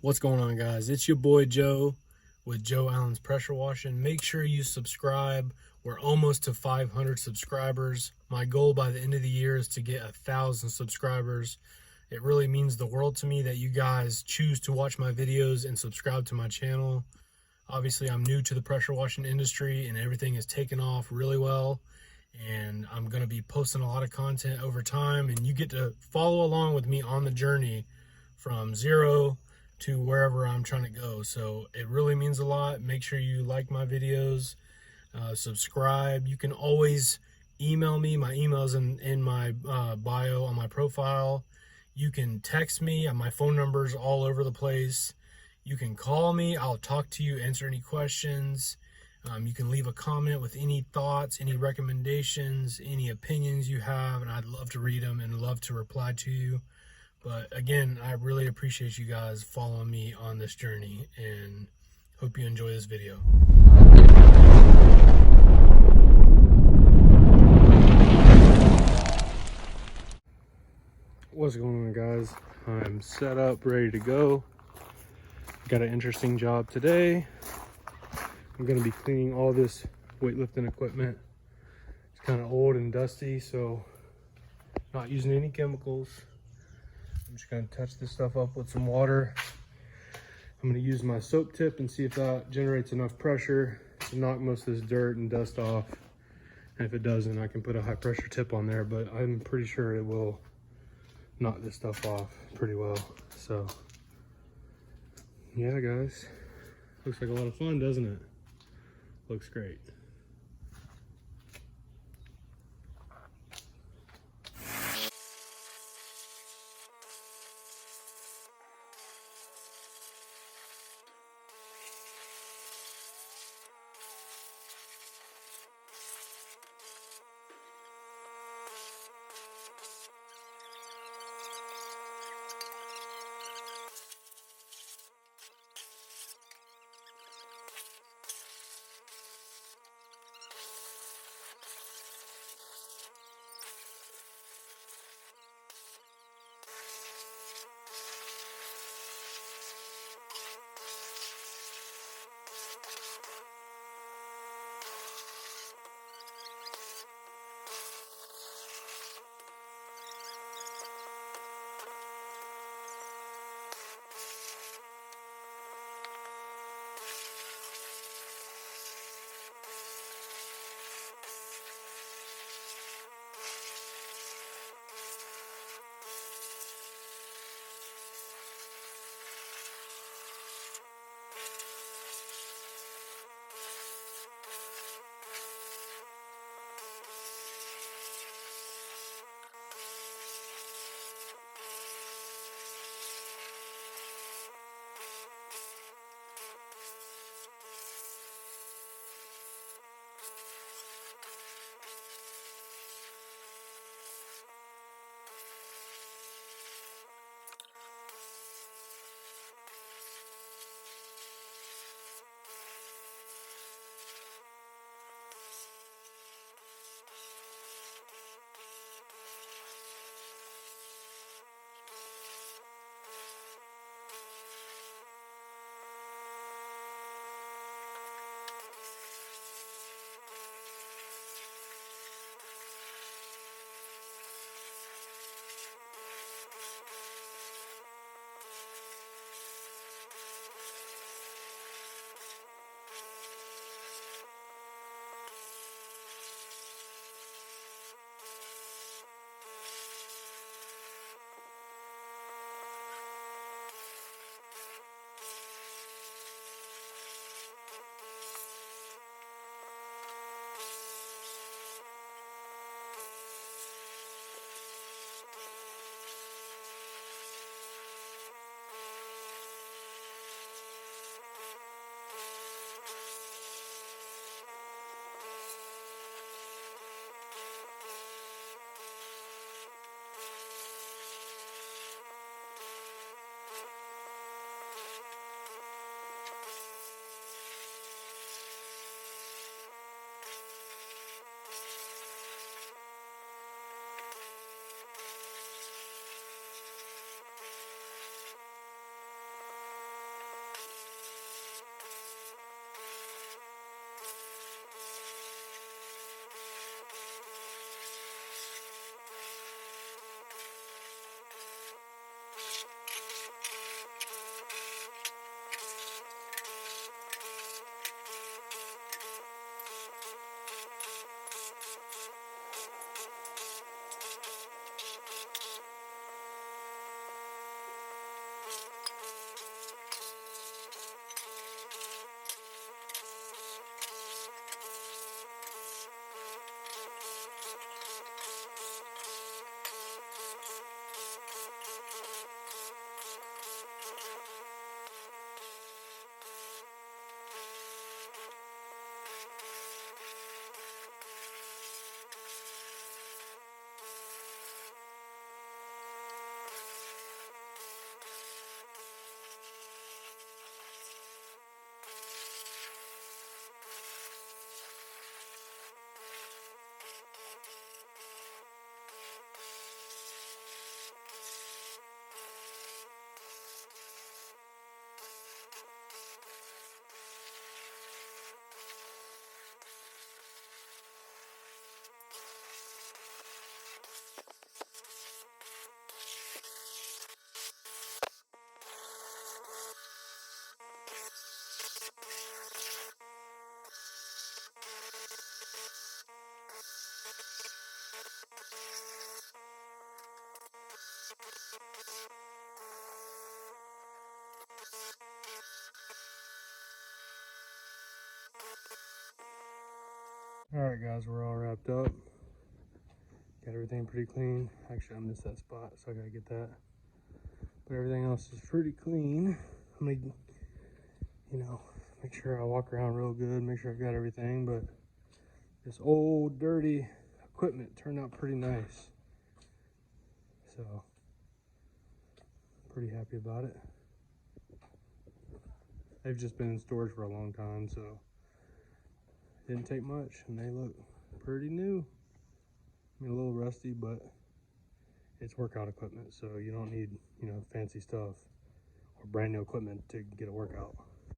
What's going on, guys? It's your boy Joe with Joe Allen's Pressure Washing. Make sure you subscribe. We're almost to 500 subscribers. My goal by the end of the year is to get 1,000 subscribers. It really means the world to me that you guys choose to watch my videos and subscribe to my channel. Obviously, I'm new to the pressure washing industry and everything is taken off really well. And I'm going to be posting a lot of content over time, and you get to follow along with me on the journey from zero to wherever I'm trying to go. So it really means a lot. Make sure you like my videos, subscribe. You can always email me. My email is in my bio on my profile. You can text me. My phone number's all over the place. You can call me. I'll talk to you, answer any questions. You can leave a comment with any thoughts, any recommendations, any opinions you have, and I'd love to read them and love to reply to you. But again, I really appreciate you guys following me on this journey, and hope you enjoy this video. What's going on, guys? I'm set up, ready to go. Got an interesting job today. I'm going to be cleaning all this weightlifting equipment. It's kind of old and dusty, so not using any chemicals. I'm just going to touch this stuff up with some water. I'm going to use my soap tip and see if that generates enough pressure to knock most of this dirt and dust off. And if it doesn't, I can put a high pressure tip on there, but I'm pretty sure it will knock this stuff off pretty well. So yeah, guys, looks like a lot of fun, doesn't it? Looks great. Alright guys, we're all wrapped up. Got everything pretty clean. Actually, I missed that spot, so I gotta get that. But everything else is pretty clean. I'm gonna, you know, make sure I walk around real good, make sure I got everything. But this old dirty equipment turned out pretty nice. So, pretty happy about it. They've just been in storage for a long time, so it didn't take much, and they look pretty new. I mean, a little rusty, but it's workout equipment, so you don't need, you know, fancy stuff or brand new equipment to get a workout.